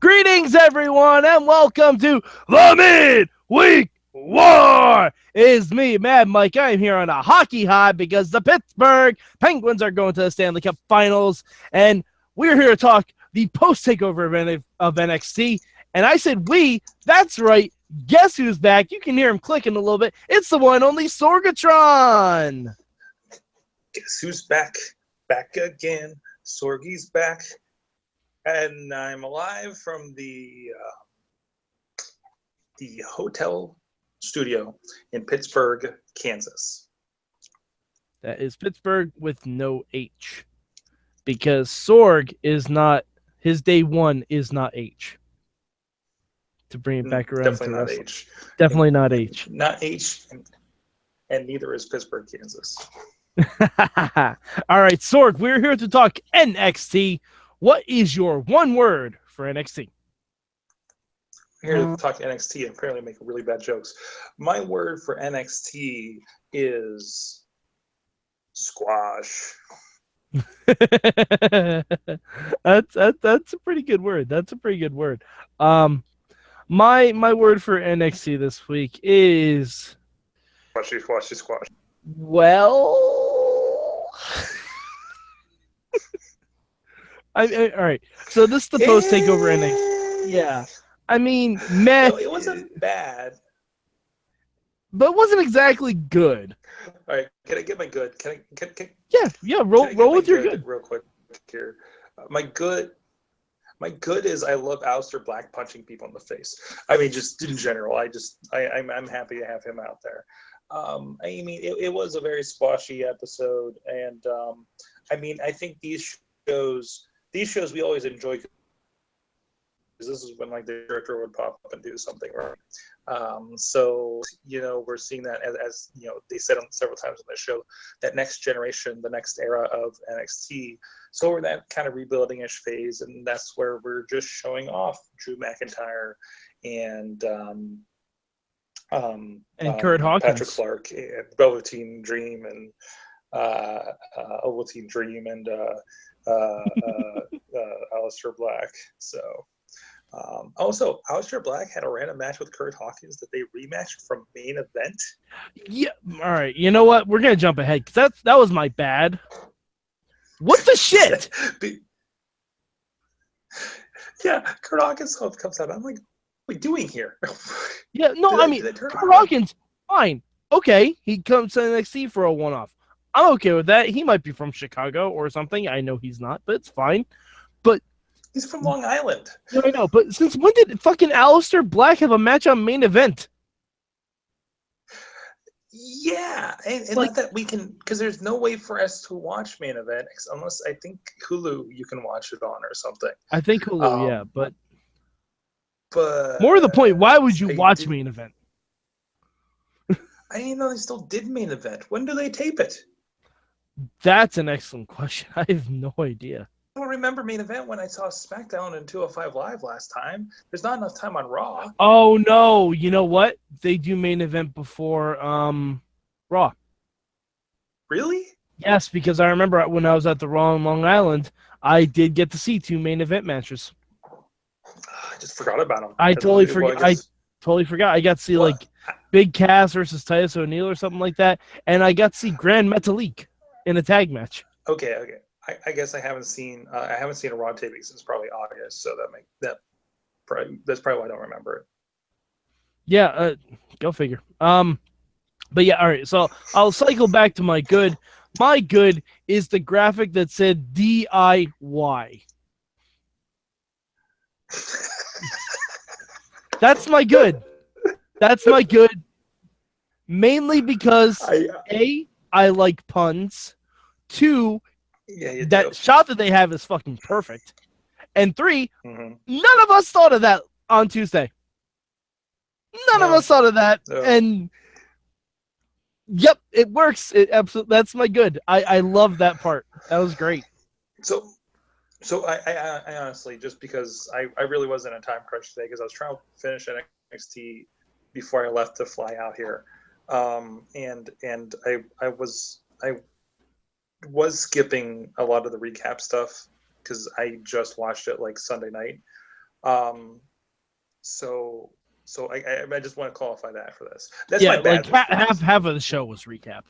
Greetings, everyone, and welcome to the Midweek War. It is me, Mad Mike. I am here on a hockey high because the Pittsburgh Penguins are going to the Stanley Cup Finals, and we're here to talk the post-Takeover event of NXT. And I said we, that's right. Guess who's back? You can hear him clicking a little bit. It's the one and only Sorgatron. Guess who's back? Back again. Sorgy's back. And I'm alive from the hotel studio in Pittsburgh, Kansas. That is Pittsburgh with no H. Because Sorg is not, his day one is not H. To bring it back around. Definitely not H. Definitely not H. Not H, and neither is Pittsburgh, Kansas. All right, Sorg, we're here to talk NXT. What is your one word for NXT? Here to talk NXT and apparently make really bad jokes. My word for NXT is squash. That's a pretty good word. That's a pretty good word. My word for NXT this week is Squash. Well, all right. So this is the post-Takeover NXT. Yeah. I mean, meh. No, it wasn't bad. But it wasn't exactly good. All right, can I get my good? Can Yeah. Roll with your good real quick here. My good is I love Aleister Black punching people in the face. I mean, just in general, I'm happy to have him out there. I mean, it was a very squashy episode, and I mean, I think these shows we always enjoy because this is when like the director would pop up and do something right. So we're seeing that as they said several times on the show, that next generation, the next era of NXT. So we're in that kind of rebuilding-ish phase, and that's where we're just showing off Drew McIntyre and Curt Hawkins, Patrick Clark, and Velveteen Dream, and Velveteen Dream, and Aleister Black. So. Also, Aleister Black had a random match with Curt Hawkins that they rematched from main event. Yeah, all right. You know what? We're gonna jump ahead because that was my bad. What the shit? Yeah, Curt Hawkins comes out. I'm like, what are we doing here? Yeah, no, I mean, Curt Hawkins, fine. Okay, he comes to NXT for a one-off. I'm okay with that. He might be from Chicago or something. I know he's not, but it's fine. But he's from Long Island. No, I know, but since when did fucking Aleister Black have a match on main event? Yeah, and like, not that we can, because there's no way for us to watch main event unless I think Hulu you can watch it on or something. I think Hulu, yeah, but but more to the point, why would you watch main event? I didn't know they still did main event. When do they tape it? That's an excellent question. I have no idea. I don't remember main event when I saw SmackDown and 205 Live last time. There's not enough time on Raw. Oh no! You know what? They do main event before Raw. Really? Yes, because I remember when I was at the Raw in Long Island, I did get to see 2 main event matches. I just forgot about them. I totally forgot. I got to see like Big Cass versus Titus O'Neil or something like that, and I got to see Grand Metalik in a tag match. Okay. I guess I haven't seen a Raw taping since probably August, so that's probably why I don't remember it. Yeah, go figure. But yeah, all right. So I'll cycle back to my good. My good is the graphic that said DIY. That's my good. That's my good. Mainly because I like puns. 2. Yeah, that shot that they have is fucking perfect. And 3, none of us thought of that on Tuesday. None of us thought of that. No. And yep, it works. It absolutely. That's my good. I love that part. That was great. So I honestly, just because I really was in a time crunch today because I was trying to finish NXT before I left to fly out here, and I was skipping a lot of the recap stuff because I just watched it like Sunday night. So I just want to qualify that for this. That's my bad. Like half of the show was recap.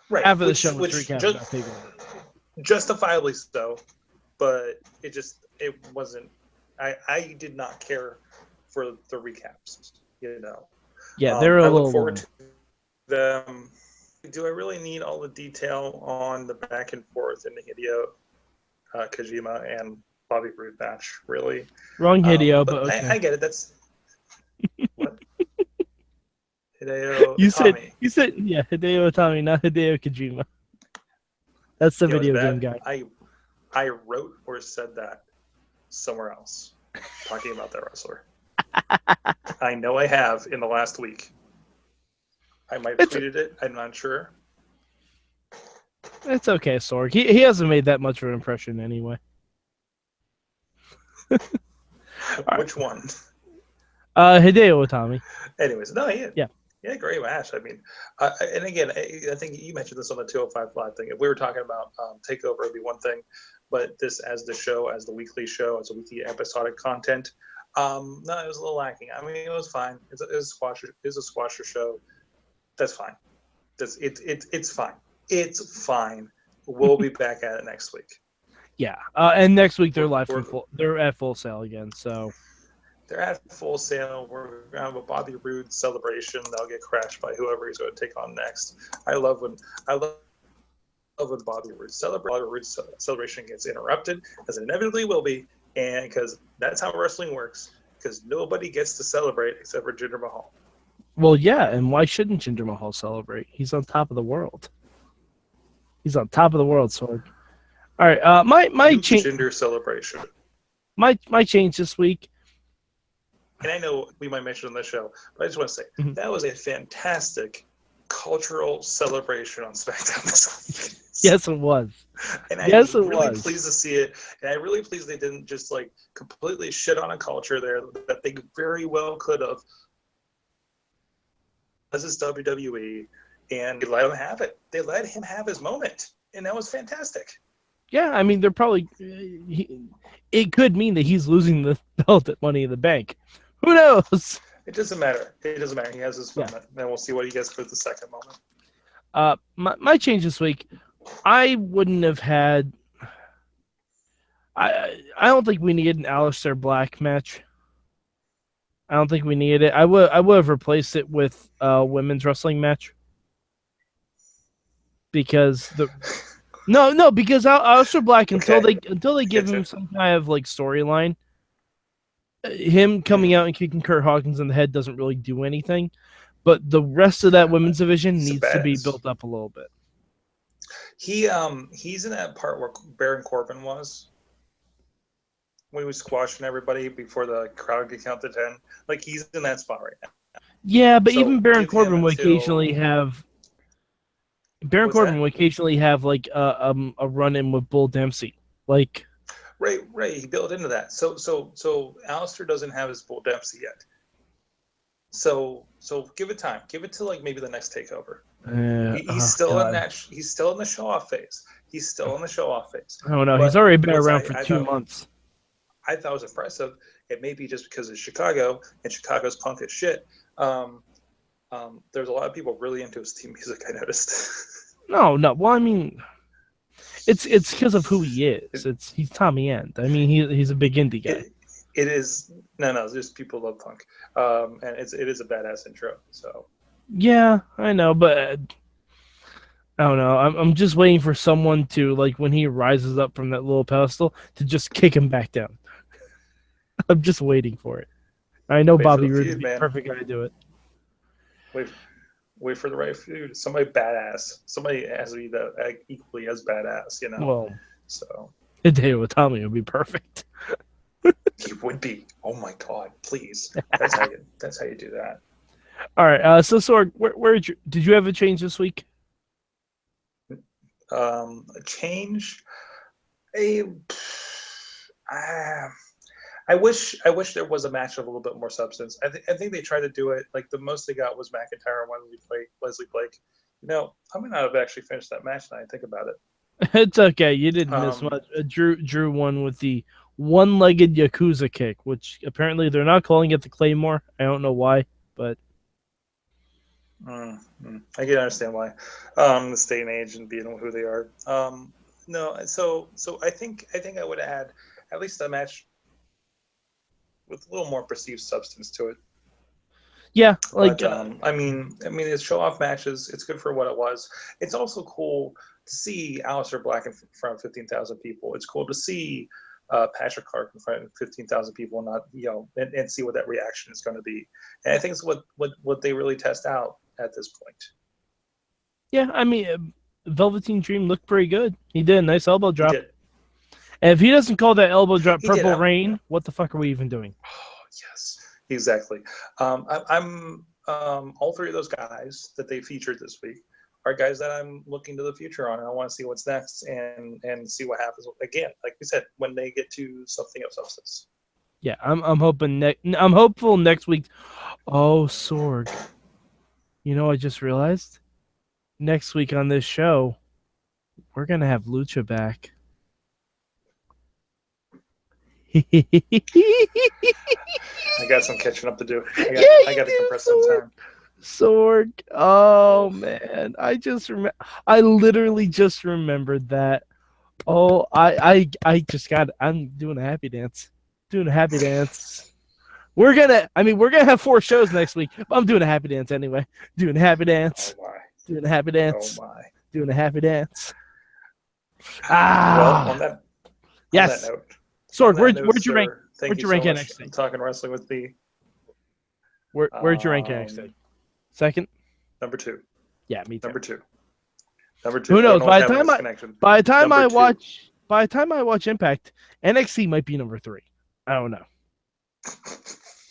Right. Half of the show was recap about Takeover. Justifiably so, but it wasn't. I did not care for the recaps. Yeah, they're a I little. look forward to them. Do I really need all the detail on the back and forth in the Hideo Kojima and Bobby Roode match? Really? Wrong Hideo, but okay. I get it. That's what Hideo. You Itami. said yeah, Hideo Itami, not Hideo Kojima. That's the video game guy. I wrote or said that somewhere else, talking about that wrestler. I know I have in the last week. I might have tweeted it. I'm not sure. It's okay, Sorg. He hasn't made that much of an impression anyway. Which one? Hideo Itami. Anyways, no, yeah, great match. I mean, and again, I think you mentioned this on the 205 Live thing. If we were talking about Takeover, it'd be one thing, but this as the weekly show, as a weekly episodic content, no, it was a little lacking. I mean, it was fine. It's a squasher show. That's fine. It's fine. It's fine. We'll be back at it next week. Yeah, and next week they're at Full Sail again. So they're at Full Sail. We're gonna have a Bobby Roode celebration. They'll get crashed by whoever he's going to take on next. I love when Bobby Roode celebration gets interrupted, as it inevitably will be, and because that's how wrestling works. Because nobody gets to celebrate except for Jinder Mahal. Well, yeah, and why shouldn't Jinder Mahal celebrate? He's on top of the world. He's on top of the world, Sorg. All right, my change. Jinder celebration. My change this week. And I know we might mention on the show, but I just want to say that was a fantastic cultural celebration on SmackDown this week. Yes, it was. And I'm really pleased to see it. And I'm really pleased they didn't just like completely shit on a culture there that they very well could have. This is WWE, and they let him have it. They let him have his moment, and that was fantastic. Yeah, I mean, they're probably. It could mean that he's losing the belt at Money in the Bank. Who knows? It doesn't matter. It doesn't matter. He has his moment. Then we'll see what he gets for the second moment. My change this week, I wouldn't have had. I don't think we needed an Aleister Black match. I don't think we needed it. I would have replaced it with a women's wrestling match. Because because Aleister Black until they give him some kind of like storyline, him coming out and kicking Curt Hawkins in the head doesn't really do anything. But the rest of that women's division needs to be built up a little bit. He's in that part where Baron Corbin was. When he was squashing everybody before the crowd could count to 10. Like, he's in that spot right now. Yeah, but so even Baron Corbin would occasionally have... Baron Corbin would occasionally have, like, a run-in with Bull Dempsey. Like... Right. He built into that. So Aleister doesn't have his Bull Dempsey yet. So give it time. Give it to, like, maybe the next Takeover. He's still in the show-off phase. Oh, no, he's already been around for 2 months. I thought it was impressive. It may be just because it's Chicago and Chicago's punk as shit. There's a lot of people really into his theme music, I noticed. No. Well, I mean, it's because of who he is. He's Tommy End. I mean, he's a big indie guy. It is no. Just people love punk, and it is a badass intro. So yeah, I know, but I don't know. I'm just waiting for someone to, like, when he rises up from that little pedestal, to just kick him back down. I'm just waiting for it. I know Bobby Roode would be the perfect guy to do it. Wait for the right feud. Somebody badass. Somebody has to be equally as badass, you know. Well, so Hideo Itami would be perfect. He would be. Oh my God! Please. That's how you do that. All right. So Sorg, where did you have a change this week? A change. I wish there was a match of a little bit more substance. I think they tried to do it. Like, the most they got was McIntyre and Wesley Blake. You know, I might not have actually finished that match now I think about it. It's okay. You didn't miss much. Drew won with the one-legged Yakuza kick, which apparently they're not calling it the Claymore. I don't know why, but I can understand why. This day and age and being who they are. No, so I think I would add at least a match with a little more perceived substance to it. Yeah, like but, I mean, it's show-off matches. It's good for what it was. It's also cool to see Aleister Black in front of 15,000 people. It's cool to see Patrick Clark in front of 15,000 people, not and see what that reaction is going to be. And I think it's what they really test out at this point. Yeah, I mean, Velveteen Dream looked pretty good. He did a nice elbow drop. And if he doesn't call that elbow drop Purple Rain, what the fuck are we even doing? Oh, yes, exactly. I'm all three of those guys that they featured this week are guys that I'm looking to the future on, and I want to see what's next and see what happens again. Like we said, when they get to something of substance. Yeah, I'm hoping I'm hopeful next week. Oh, Sorg. You know, I just realized next week on this show, we're gonna have Lucha back. I got some catching up to do. I got to compress some time. Sorg. Oh man, I literally just remembered that. Oh, I just got. I'm doing a happy dance. Doing a happy dance. We're gonna have 4 shows next week. But I'm doing a happy dance anyway. Doing a happy dance. Oh my. Doing a happy dance. Oh my. Doing a happy dance. Well, on that note, Sorg, where'd you rank? Where'd you rank NXT? I'm talking wrestling with the. Where'd you rank NXT? Second. Number 2. Yeah, me too. Number two. Who knows? By the time I watch Impact, NXT might be number 3. I don't know.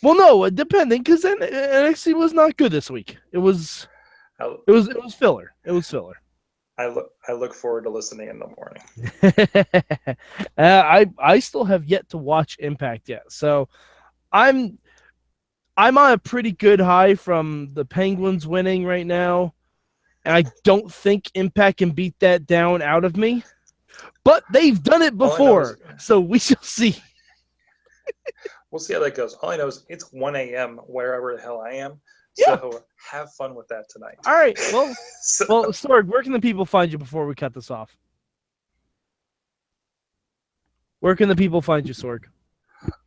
Well, no, depending, because NXT was not good this week. It was filler. It was filler. I look forward to listening in the morning. I still have yet to watch Impact yet, so I'm on a pretty good high from the Penguins winning right now, and I don't think Impact can beat that down out of me. But they've done it before, so we shall see. We'll see how that goes. All I know is it's 1 a.m. wherever the hell I am. So have fun with that tonight. All right. Well, Sorg, where can the people find you before we cut this off? Where can the people find you, Sorg?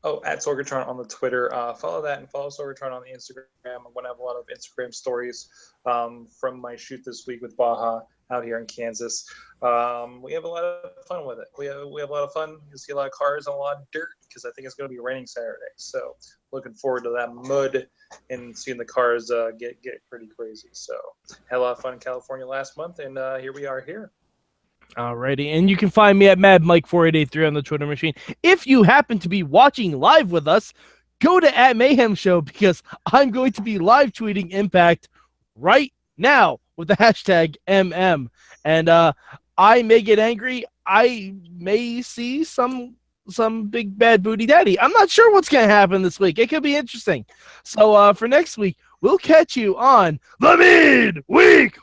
Oh, at Sorgatron on the Twitter. Follow that and follow Sorgatron on the Instagram. I'm going to have a lot of Instagram stories from my shoot this week with Baja out here in Kansas. We have a lot of fun with it. We have a lot of fun. You'll see a lot of cars and a lot of dirt because I think it's going to be raining Saturday. So looking forward to that mud and seeing the cars get pretty crazy. So had a lot of fun in California last month, and here we are here. Alrighty, and you can find me at MadMike4883 on the Twitter machine. If you happen to be watching live with us, go to @MayhemShow because I'm going to be live tweeting Impact right now with the hashtag MM. And I may get angry. I may see some big bad booty daddy. I'm not sure what's going to happen this week. It could be interesting. So for next week, we'll catch you on the Midweek